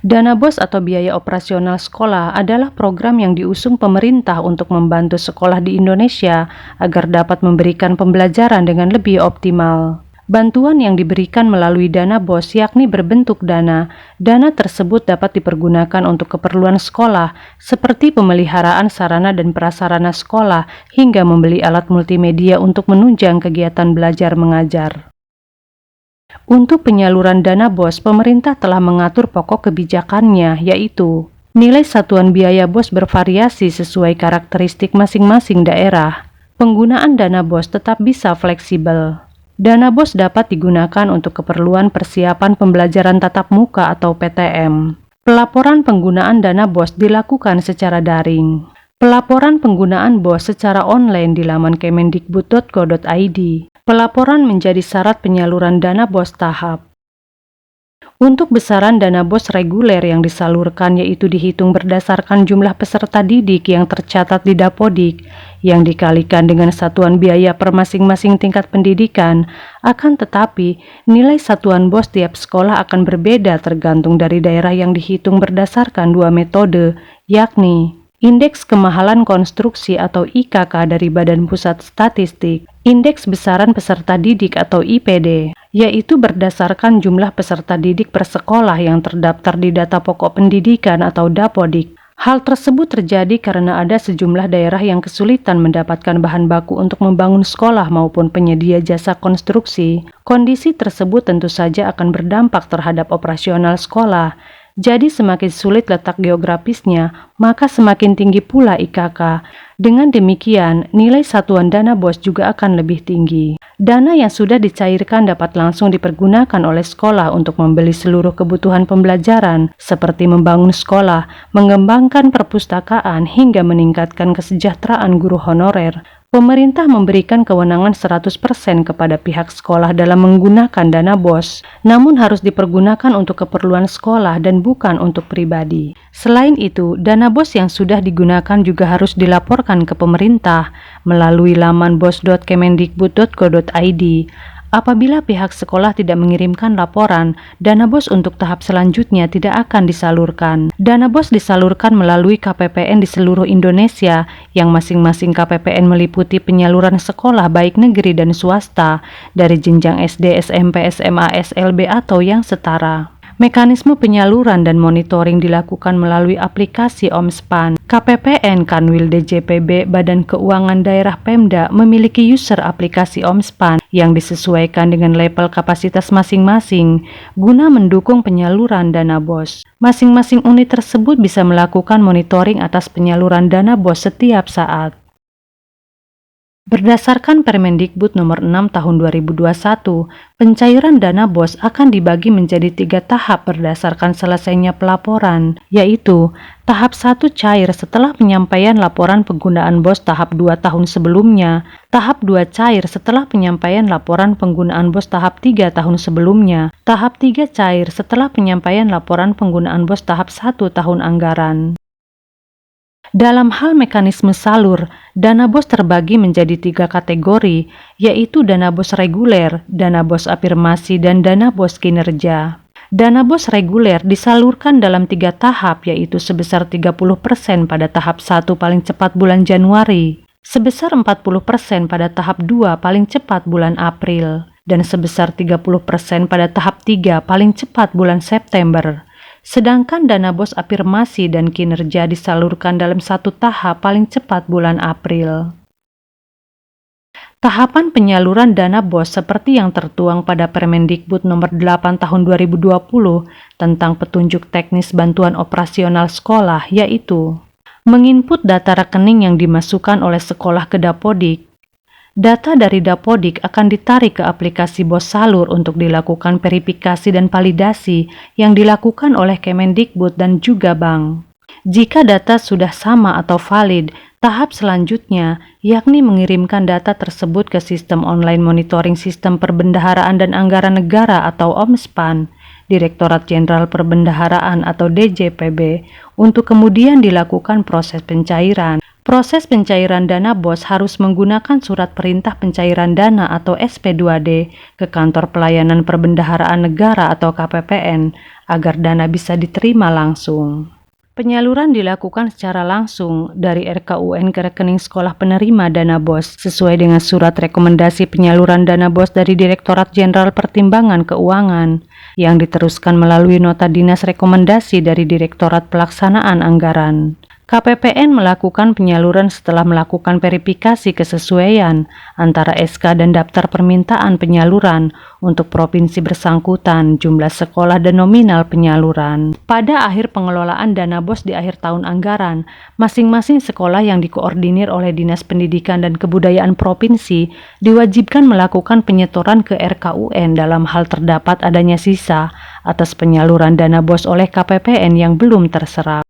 Dana BOS atau biaya operasional sekolah adalah program yang diusung pemerintah untuk membantu sekolah di Indonesia agar dapat memberikan pembelajaran dengan lebih optimal. Bantuan yang diberikan melalui dana BOS yakni berbentuk dana. Dana tersebut dapat dipergunakan untuk keperluan sekolah seperti pemeliharaan sarana dan prasarana sekolah hingga membeli alat multimedia untuk menunjang kegiatan belajar mengajar. Untuk penyaluran dana BOS, pemerintah telah mengatur pokok kebijakannya, yaitu nilai satuan biaya BOS bervariasi sesuai karakteristik masing-masing daerah. Penggunaan dana BOS tetap bisa fleksibel. Dana BOS dapat digunakan untuk keperluan persiapan pembelajaran tatap muka atau PTM. Pelaporan penggunaan dana BOS dilakukan secara daring. Pelaporan penggunaan BOS secara online di laman kemendikbud.go.id. Pelaporan menjadi syarat penyaluran dana BOS tahap. Untuk besaran dana BOS reguler yang disalurkan yaitu dihitung berdasarkan jumlah peserta didik yang tercatat di Dapodik yang dikalikan dengan satuan biaya per masing-masing tingkat pendidikan. Akan tetapi, nilai satuan BOS tiap sekolah akan berbeda tergantung dari daerah yang dihitung berdasarkan dua metode, yakni Indeks Kemahalan Konstruksi atau IKK dari Badan Pusat Statistik, Indeks Besaran Peserta Didik atau IPD, yaitu berdasarkan jumlah peserta didik per sekolah yang terdaftar di Data Pokok Pendidikan atau Dapodik. Hal tersebut terjadi karena ada sejumlah daerah yang kesulitan mendapatkan bahan baku untuk membangun sekolah maupun penyedia jasa konstruksi. Kondisi tersebut tentu saja akan berdampak terhadap operasional sekolah. Jadi semakin sulit letak geografisnya, maka semakin tinggi pula IKK. Dengan demikian, nilai satuan dana BOS juga akan lebih tinggi. Dana yang sudah dicairkan dapat langsung dipergunakan oleh sekolah untuk membeli seluruh kebutuhan pembelajaran, seperti membangun sekolah, mengembangkan perpustakaan, hingga meningkatkan kesejahteraan guru honorer. Pemerintah memberikan kewenangan 100% kepada pihak sekolah dalam menggunakan dana BOS, namun harus dipergunakan untuk keperluan sekolah dan bukan untuk pribadi. Selain itu, dana BOS yang sudah digunakan juga harus dilaporkan ke pemerintah melalui laman bos.kemendikbud.go.id. Apabila pihak sekolah tidak mengirimkan laporan, dana BOS untuk tahap selanjutnya tidak akan disalurkan. Dana BOS disalurkan melalui KPPN di seluruh Indonesia, yang masing-masing KPPN meliputi penyaluran sekolah baik negeri dan swasta, dari jenjang SD, SMP, SMA, SLB atau yang setara. Mekanisme penyaluran dan monitoring dilakukan melalui aplikasi OMSPAN. KPPN, Kanwil DJPB, Badan Keuangan Daerah Pemda memiliki user aplikasi OMSPAN yang disesuaikan dengan level kapasitas masing-masing guna mendukung penyaluran dana BOS. Masing-masing unit tersebut bisa melakukan monitoring atas penyaluran dana BOS setiap saat. Berdasarkan Permendikbud Nomor 6 Tahun 2021, pencairan dana BOS akan dibagi menjadi 3 tahap berdasarkan selesainya pelaporan, yaitu tahap 1 cair setelah penyampaian laporan penggunaan BOS tahap 2 tahun sebelumnya, tahap 2 cair setelah penyampaian laporan penggunaan BOS tahap 3 tahun sebelumnya, tahap 3 cair setelah penyampaian laporan penggunaan BOS tahap 1 tahun anggaran. Dalam hal mekanisme salur, dana BOS terbagi menjadi 3 kategori, yaitu dana BOS reguler, dana BOS afirmasi, dan dana BOS kinerja. Dana BOS reguler disalurkan dalam 3 tahap, yaitu sebesar 30% pada tahap 1 paling cepat bulan Januari, sebesar 40% pada tahap 2 paling cepat bulan April, dan sebesar 30% pada tahap 3 paling cepat bulan September. Sedangkan dana BOS afirmasi dan kinerja disalurkan dalam 1 tahap paling cepat bulan April. Tahapan penyaluran dana BOS seperti yang tertuang pada Permendikbud Nomor 8 Tahun 2020 tentang petunjuk teknis bantuan operasional sekolah, yaitu menginput data rekening yang dimasukkan oleh sekolah ke Dapodik. Data dari Dapodik akan ditarik ke aplikasi BOS Salur untuk dilakukan verifikasi dan validasi yang dilakukan oleh Kemendikbud dan juga bank. Jika data sudah sama atau valid, tahap selanjutnya yakni mengirimkan data tersebut ke Sistem Online Monitoring Sistem Perbendaharaan dan Anggaran Negara atau OMSPAN, Direktorat Jenderal Perbendaharaan atau DJPB, untuk kemudian dilakukan proses pencairan. Proses pencairan dana BOS harus menggunakan surat perintah pencairan dana atau SP2D ke Kantor Pelayanan Perbendaharaan Negara atau KPPN agar dana bisa diterima langsung. Penyaluran dilakukan secara langsung dari RKUN ke rekening sekolah penerima dana BOS sesuai dengan surat rekomendasi penyaluran dana BOS dari Direktorat Jenderal Pertimbangan Keuangan yang diteruskan melalui nota dinas rekomendasi dari Direktorat Pelaksanaan Anggaran. KPPN melakukan penyaluran setelah melakukan verifikasi kesesuaian antara SK dan daftar permintaan penyaluran untuk provinsi bersangkutan, jumlah sekolah dan nominal penyaluran. Pada akhir pengelolaan dana BOS di akhir tahun anggaran, masing-masing sekolah yang dikoordinir oleh Dinas Pendidikan dan Kebudayaan Provinsi diwajibkan melakukan penyetoran ke RKUN dalam hal terdapat adanya sisa atas penyaluran dana BOS oleh KPPN yang belum terserap.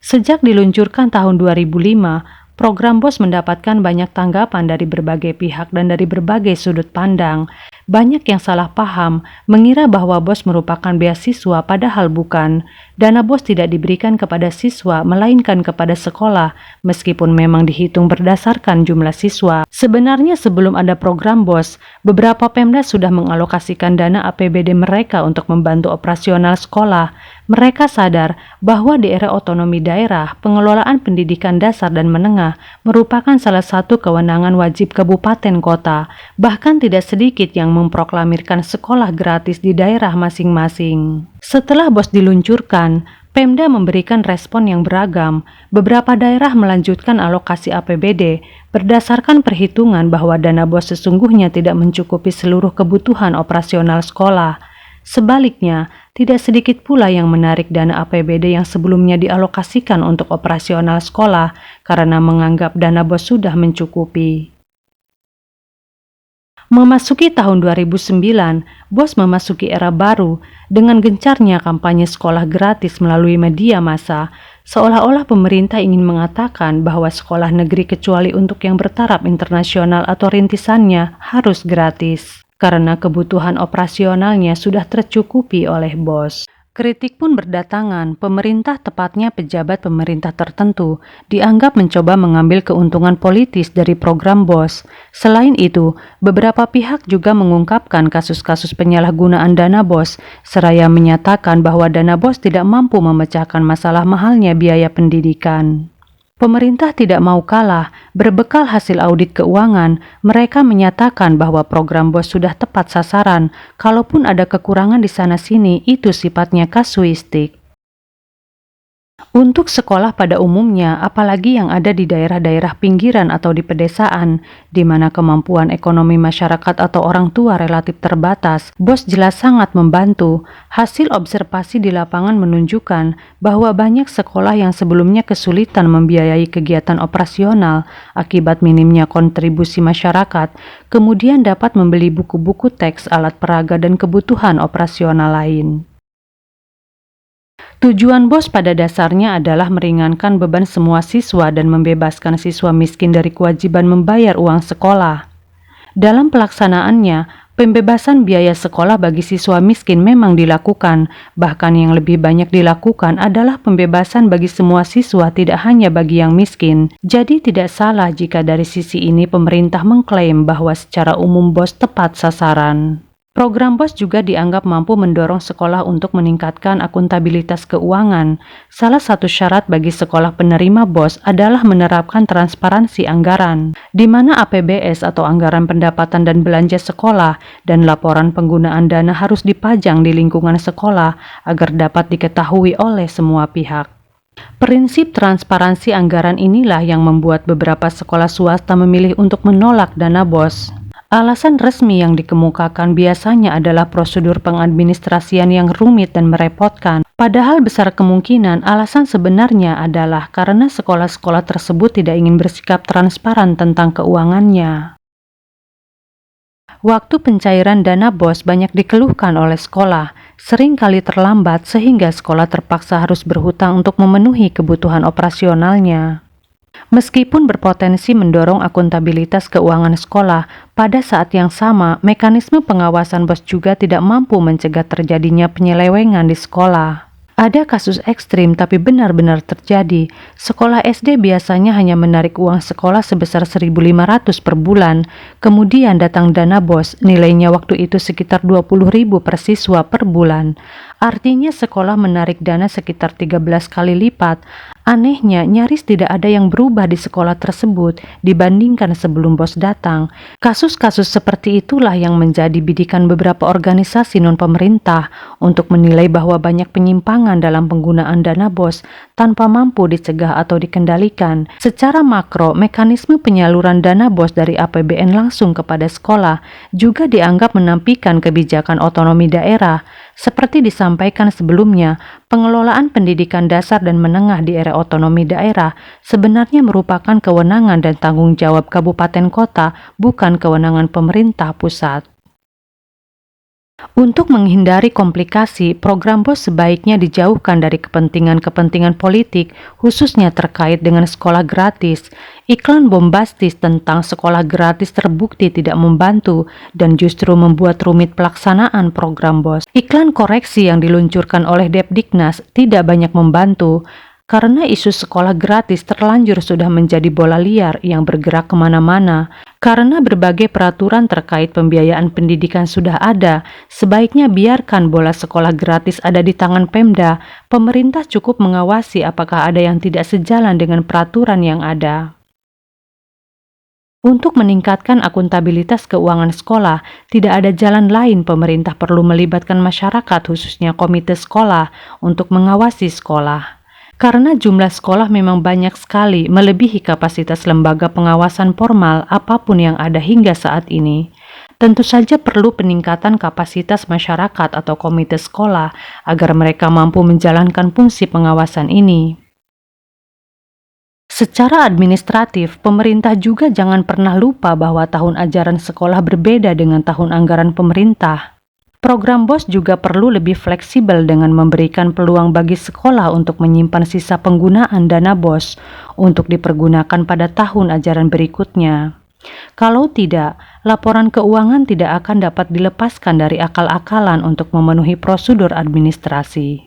Sejak diluncurkan tahun 2005, program BOS mendapatkan banyak tanggapan dari berbagai pihak dan dari berbagai sudut pandang. Banyak yang salah paham, mengira bahwa BOS merupakan beasiswa padahal bukan. Dana BOS tidak diberikan kepada siswa, melainkan kepada sekolah, meskipun memang dihitung berdasarkan jumlah siswa. Sebenarnya sebelum ada program BOS, beberapa Pemda sudah mengalokasikan dana APBD mereka untuk membantu operasional sekolah. Mereka sadar bahwa di era otonomi daerah, pengelolaan pendidikan dasar dan menengah merupakan salah satu kewenangan wajib kabupaten kota. Bahkan tidak sedikit yang memproklamirkan sekolah gratis di daerah masing-masing. Setelah BOS diluncurkan, Pemda memberikan respon yang beragam. Beberapa daerah melanjutkan alokasi APBD berdasarkan perhitungan bahwa dana BOS sesungguhnya tidak mencukupi seluruh kebutuhan operasional sekolah. Sebaliknya, tidak sedikit pula yang menarik dana APBD yang sebelumnya dialokasikan untuk operasional sekolah karena menganggap dana BOS sudah mencukupi. Memasuki tahun 2009, BOS memasuki era baru dengan gencarnya kampanye sekolah gratis melalui media massa, seolah-olah pemerintah ingin mengatakan bahwa sekolah negeri kecuali untuk yang bertaraf internasional atau rintisannya harus gratis, karena kebutuhan operasionalnya sudah tercukupi oleh BOS. Kritik pun berdatangan. Pemerintah, tepatnya pejabat pemerintah tertentu, dianggap mencoba mengambil keuntungan politis dari program BOS. Selain itu, beberapa pihak juga mengungkapkan kasus-kasus penyalahgunaan dana BOS, seraya menyatakan bahwa dana BOS tidak mampu memecahkan masalah mahalnya biaya pendidikan. Pemerintah tidak mau kalah. Berbekal hasil audit keuangan, mereka menyatakan bahwa program BOS sudah tepat sasaran. Kalaupun ada kekurangan di sana-sini, itu sifatnya kasuistik. Untuk sekolah pada umumnya, apalagi yang ada di daerah-daerah pinggiran atau di pedesaan, di mana kemampuan ekonomi masyarakat atau orang tua relatif terbatas, BOS jelas sangat membantu. Hasil observasi di lapangan menunjukkan bahwa banyak sekolah yang sebelumnya kesulitan membiayai kegiatan operasional akibat minimnya kontribusi masyarakat, kemudian dapat membeli buku-buku teks, alat peraga, dan kebutuhan operasional lain. Tujuan BOS pada dasarnya adalah meringankan beban semua siswa dan membebaskan siswa miskin dari kewajiban membayar uang sekolah. Dalam pelaksanaannya, pembebasan biaya sekolah bagi siswa miskin memang dilakukan, bahkan yang lebih banyak dilakukan adalah pembebasan bagi semua siswa, tidak hanya bagi yang miskin. Jadi tidak salah jika dari sisi ini pemerintah mengklaim bahwa secara umum BOS tepat sasaran. Program BOS juga dianggap mampu mendorong sekolah untuk meningkatkan akuntabilitas keuangan. Salah satu syarat bagi sekolah penerima BOS adalah menerapkan transparansi anggaran, di mana APBS atau anggaran pendapatan dan belanja sekolah dan laporan penggunaan dana harus dipajang di lingkungan sekolah agar dapat diketahui oleh semua pihak. Prinsip transparansi anggaran inilah yang membuat beberapa sekolah swasta memilih untuk menolak dana BOS. Alasan resmi yang dikemukakan biasanya adalah prosedur pengadministrasian yang rumit dan merepotkan. Padahal besar kemungkinan alasan sebenarnya adalah karena sekolah-sekolah tersebut tidak ingin bersikap transparan tentang keuangannya. Waktu pencairan dana BOS banyak dikeluhkan oleh sekolah, sering kali terlambat sehingga sekolah terpaksa harus berhutang untuk memenuhi kebutuhan operasionalnya. Meskipun berpotensi mendorong akuntabilitas keuangan sekolah, pada saat yang sama, mekanisme pengawasan BOS juga tidak mampu mencegah terjadinya penyelewengan di sekolah. Ada kasus ekstrim tapi benar-benar terjadi. Sekolah SD biasanya hanya menarik uang sekolah sebesar 1.500 per bulan. Kemudian datang dana BOS, nilainya waktu itu sekitar 20.000 per siswa per bulan. Artinya sekolah menarik dana sekitar 13 kali lipat. Anehnya, nyaris tidak ada yang berubah di sekolah tersebut dibandingkan sebelum BOS datang. Kasus-kasus seperti itulah yang menjadi bidikan beberapa organisasi non-pemerintah untuk menilai bahwa banyak penyimpangan dalam penggunaan dana BOS tanpa mampu dicegah atau dikendalikan. Secara makro, mekanisme penyaluran dana BOS dari APBN langsung kepada sekolah juga dianggap menampilkan kebijakan otonomi daerah. Seperti disampaikan sebelumnya, pengelolaan pendidikan dasar dan menengah di era otonomi daerah sebenarnya merupakan kewenangan dan tanggung jawab kabupaten kota, bukan kewenangan pemerintah pusat. Untuk menghindari komplikasi, program BOS sebaiknya dijauhkan dari kepentingan-kepentingan politik, khususnya terkait dengan sekolah gratis. Iklan bombastis tentang sekolah gratis terbukti tidak membantu dan justru membuat rumit pelaksanaan program BOS. Iklan koreksi yang diluncurkan oleh Depdiknas tidak banyak membantu, karena isu sekolah gratis terlanjur sudah menjadi bola liar yang bergerak kemana-mana. Karena berbagai peraturan terkait pembiayaan pendidikan sudah ada, sebaiknya biarkan bola sekolah gratis ada di tangan Pemda. Pemerintah cukup mengawasi apakah ada yang tidak sejalan dengan peraturan yang ada. Untuk meningkatkan akuntabilitas keuangan sekolah, tidak ada jalan lain. Pemerintah perlu melibatkan masyarakat, khususnya komite sekolah, untuk mengawasi sekolah. Karena jumlah sekolah memang banyak sekali, melebihi kapasitas lembaga pengawasan formal apapun yang ada hingga saat ini. Tentu saja perlu peningkatan kapasitas masyarakat atau komite sekolah agar mereka mampu menjalankan fungsi pengawasan ini. Secara administratif, pemerintah juga jangan pernah lupa bahwa tahun ajaran sekolah berbeda dengan tahun anggaran pemerintah. Program BOS juga perlu lebih fleksibel dengan memberikan peluang bagi sekolah untuk menyimpan sisa penggunaan dana BOS untuk dipergunakan pada tahun ajaran berikutnya. Kalau tidak, laporan keuangan tidak akan dapat dilepaskan dari akal-akalan untuk memenuhi prosedur administrasi.